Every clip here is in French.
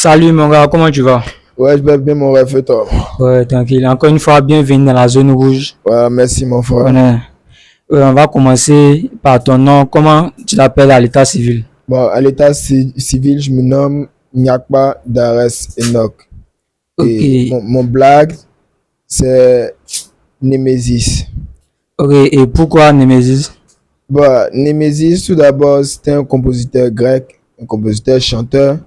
Salut mon gars, comment tu vas? Ouais, je vais bien, mon ref, et toi? Ouais, tranquille. Encore une fois, bienvenue dans la zone rouge. Ouais, merci, mon frère. On va commencer par ton nom. Comment tu t'appelles à l'état civil? Bon, à l'état civil, je me nomme Nyakba Dares Enoch. Ok, Et mon blague, c'est Némésis. ok. Et pourquoi Nemesis? Bon, Némésis, tout d'abord, c'était un compositeur grec, un compositeur chanteur,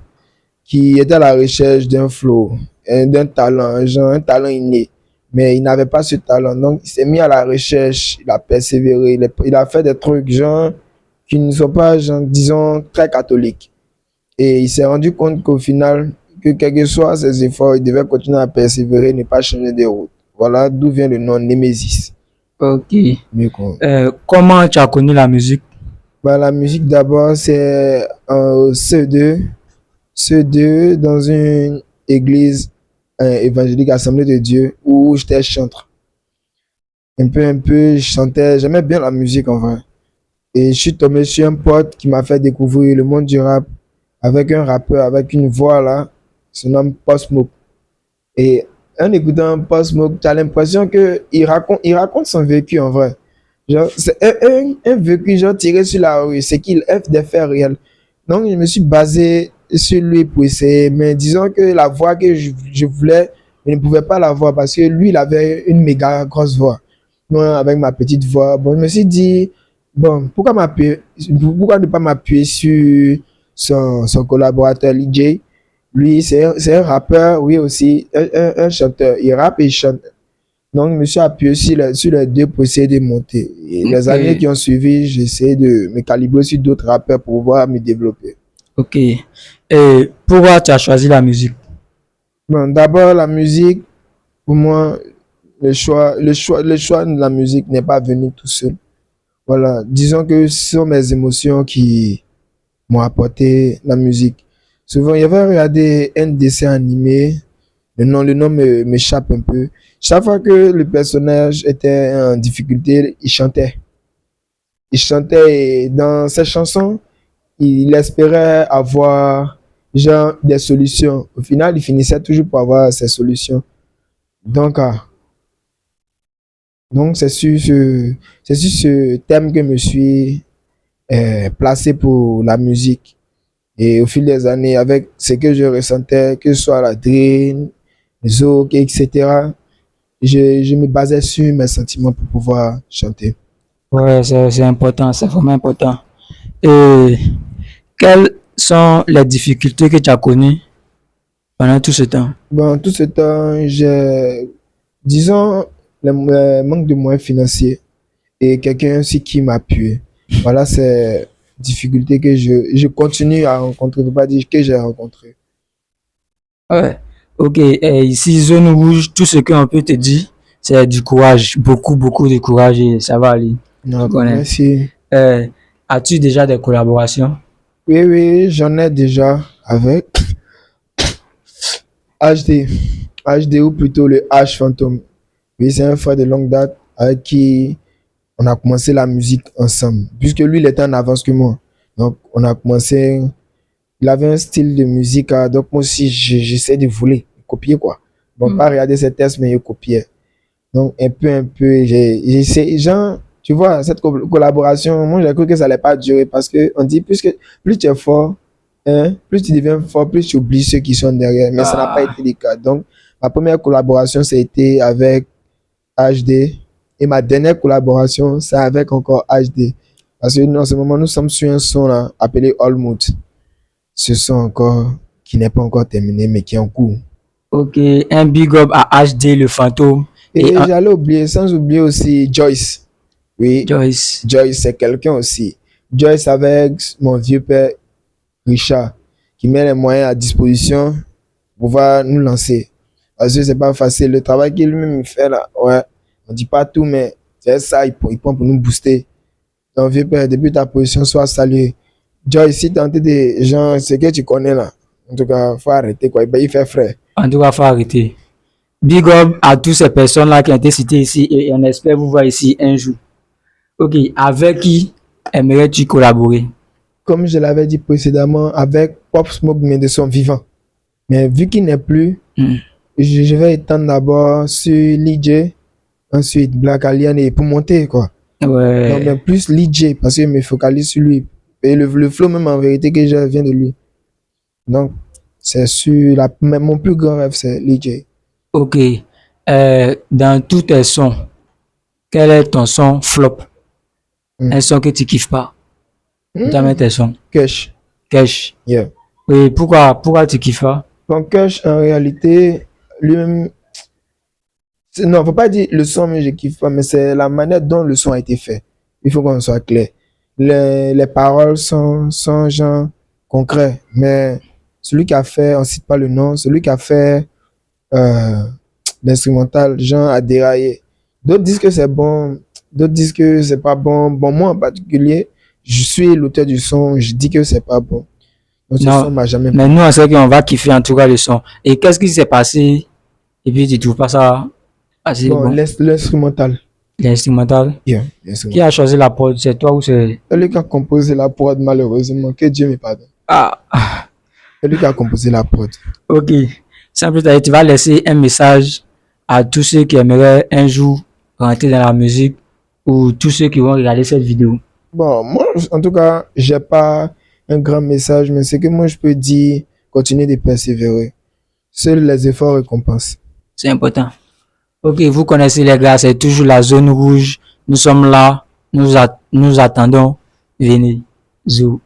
qui était à la recherche d'un flow, d'un talent, genre un talent inné. Mais il n'avait pas ce talent. Donc, il s'est mis à la recherche, il a persévéré, il a fait des trucs, genre, qui ne sont pas, genre, disons, très catholiques. Et il s'est rendu compte qu'au final, que quels que soient ses efforts, il devait continuer à persévérer, ne pas changer de route. Voilà d'où vient le nom Némésis. Ok. Mieux qu'on- Comment tu as connu la musique? Bah, la musique, d'abord, c'est en CE2 dans une église évangélique Assemblée de Dieu où j'étais chanteur. Un peu, je chantais, j'aimais bien la musique en vrai. Et je suis tombé sur un pote qui m'a fait découvrir le monde du rap avec un rappeur, avec une voix là, son nom Post Smoke. Et en écoutant Post Smoke, tu as l'impression il raconte son vécu en vrai. Genre, c'est un vécu genre tiré sur la rue, c'est qu'il est des faits réels. Donc, je me suis basé sur lui pour essayer. Mais disons que la voix que je voulais, je ne pouvais pas la voir parce que lui, il avait une méga grosse voix. Moi, avec ma petite voix, bon, je me suis dit, bon, pourquoi ne pas m'appuyer sur son collaborateur LJ? Lui, c'est un rappeur, oui aussi, un chanteur. Il rappe et il chante. Donc, je me suis appuyé sur les deux pour essayer de monter. Et les Ok, années qui ont suivi, j'ai essayé de me calibrer sur d'autres rappeurs pour pouvoir me développer. ok. Et pourquoi tu as choisi la musique? Bon, d'abord, la musique, pour moi, le choix de la musique n'est pas venu tout seul. Voilà, disons que ce sont mes émotions qui m'ont apporté la musique. Souvent, il y avait regardé un dessin animé, le nom m'échappe un peu. Chaque fois que le personnage était en difficulté, il chantait. Il chantait et dans ses chansons, il espérait avoir genre des solutions. Au final, il finissait toujours par avoir ses solutions. Donc, donc c'est sur ce thème que je me suis placé pour la musique. Et au fil des années, avec ce que je ressentais, que ce soit la drill, les zouk, etc., je me basais sur mes sentiments pour pouvoir chanter. Ouais, c'est important, c'est vraiment important. Et quelles sont les difficultés que tu as connues pendant tout ce temps? Bon, tout ce temps, disons, le manque de moyens financiers et quelqu'un aussi qui m'appuie. Voilà, c'est difficultés que je continue à rencontrer, je ne peux pas dire que j'ai rencontré. Ouais. Ok. Et ici, zone rouge, tout ce qu'on peut te dire, c'est du courage. Beaucoup, beaucoup de courage et ça va aller. Tu Non, connais. merci. Euh, As-tu déjà des collaborations? Oui, oui, j'en ai déjà avec HD. HD ou plutôt le H Phantom. Oui, c'est un frère de longue date avec qui on a commencé la musique ensemble. Puisque lui, il était en avance que moi. Donc, on a commencé. Il avait un style de musique, donc moi aussi, j'essaie de voler, copier quoi. Bon, pas regarder ses tests, mais je copiais. Donc, un peu, j'essaie, genre, tu vois, cette collaboration, moi, j'ai cru que ça allait pas durer parce que on dit, plus tu es fort, hein, plus tu deviens fort, plus tu oublies ceux qui sont derrière. Mais ça n'a pas été le cas. Donc, ma première collaboration, c'était avec HD. Et ma dernière collaboration, c'est avec encore HD. Parce que en ce moment, nous sommes sur un son là, appelé Allmouth. Ce son encore qui n'est pas encore terminé, mais qui est en cours. Ok. Un big up à HD, le fantôme, et Et j'allais oublier, sans oublier aussi Joyce. Oui, Joyce. Joyce, c'est quelqu'un aussi. Joyce avec mon vieux père Richard, qui met les moyens à disposition pour pouvoir nous lancer. Parce que c'est pas facile. Le travail qu'il lui-même fait là, ouais, on dit pas tout, mais c'est ça, il prend pour nous booster. Donc, vieux père, depuis ta position, sois salué. Joyce, si tu es des gens, c'est que tu connais là. En tout cas, faut arrêter quoi. Il fait frais. En tout cas, faut arrêter. Big up à toutes ces personnes-là qui ont été citées ici et on espère vous voir ici un jour. Ok. Avec qui aimerais-tu collaborer? Comme je l'avais dit précédemment, avec Pop Smoke, mais de son vivant. Mais vu qu'il n'est plus, je vais étendre d'abord sur Lee ensuite Black Alien et pour monter, quoi. Ouais. Non, mais plus Lee parce que je me focalise sur lui. Et le flow, même en vérité, que j'ai vient de lui. Donc, c'est sur même mon plus grand rêve, c'est Lee. Ok. Dans tous tes sons, quel est ton son flop? Un son que tu kiffes pas dans tes sons. Cash. Cash. Yeah. Oui, pourquoi tu kiffes pas? Bon, Cash, en réalité, lui-même, non, faut pas dire le son, mais je kiffe pas, mais c'est la manière dont le son a été fait. Il faut qu'on soit clair. Les paroles sont genre concrets, mais celui qui a fait, on cite pas le nom, celui qui a fait euh, l'instrumental, genre a déraillé. D'autres disent que c'est bon, d'autres disent que c'est pas bon. Bon, moi en particulier, je suis l'auteur du son, je dis que c'est pas bon. Donc ce son Non, m'a jamais mais nous, on sait qu'on va kiffer en tout cas le son. Et qu'est-ce qui s'est passé? Et puis, tu trouves pas ça assez bon. bon? L'instrumental. L'instrumental. Yeah, Qui l'instrumental. a choisi la prod? C'est toi ou c'est... C'est lui qui a composé la prod, malheureusement. Que Dieu me pardonne. Ah, C'est lui qui a composé la prod. ok. Simple, tu vas laisser un message à tous ceux qui aimeraient un jour rentrer dans la musique ou tous ceux qui vont regarder cette vidéo. Bon, moi, en tout cas, j'ai pas un grand message, mais c'est que moi, je peux dire, continuer de persévérer. Seuls les efforts récompensent. C'est important. Ok, vous connaissez les gars, c'est toujours la zone rouge. Nous sommes là, nous attendons. Venez. Zou.